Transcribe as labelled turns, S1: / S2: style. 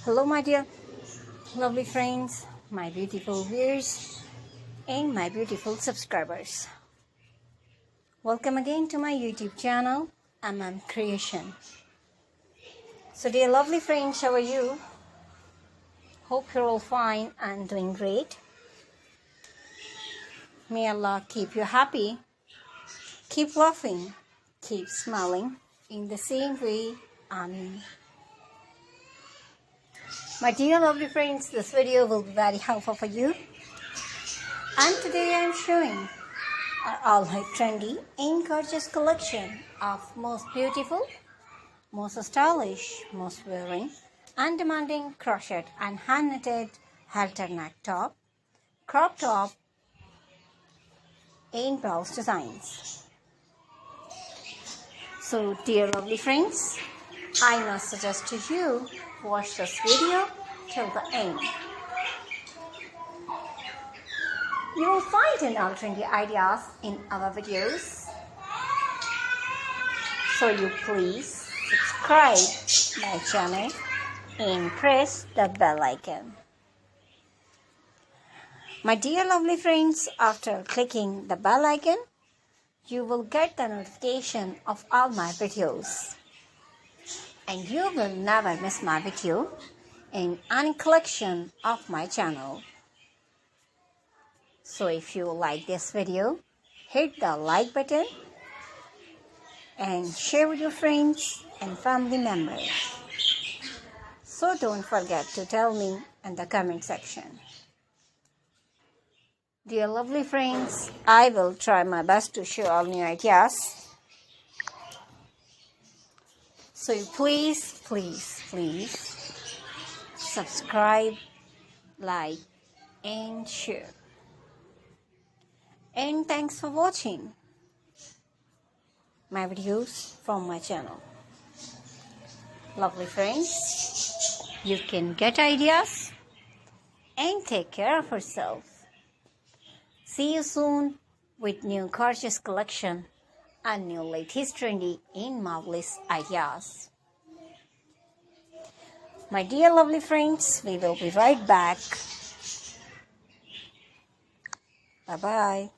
S1: Hello my dear lovely friends, my beautiful viewers and my beautiful subscribers. Welcome again to my YouTube channel, Creation. So dear lovely friends, how are you? Hope you're all fine and doing great. May Allah keep you happy, keep laughing, keep smiling in the same way. Amen. My dear lovely friends, this video will be very helpful for you. And today I am showing all my trendy and gorgeous collection of most beautiful, most stylish, most wearing and demanding crochet and hand knitted halter neck top, crop top and blouse designs. So dear lovely friends, I must suggest to you watch this video till the end. You will find all trendy ideas in our videos. So you please subscribe my channel and press the bell icon. My dear lovely friends, after clicking the bell icon, you will get the notification of all my videos. And you will never miss my video in any collection of my channel. So if you like this video, hit the like button and share with your friends and family members. So don't forget to tell me in the comment section. Dear lovely friends, I will try my best to share all new ideas. So you please subscribe, like and share. And thanks for watching my videos from my channel. Lovely friends, you can get ideas and take care of yourself. See you soon with new gorgeous collection and new latest trendy and marvelous ideas. My dear lovely friends, we will be right back. Bye-bye.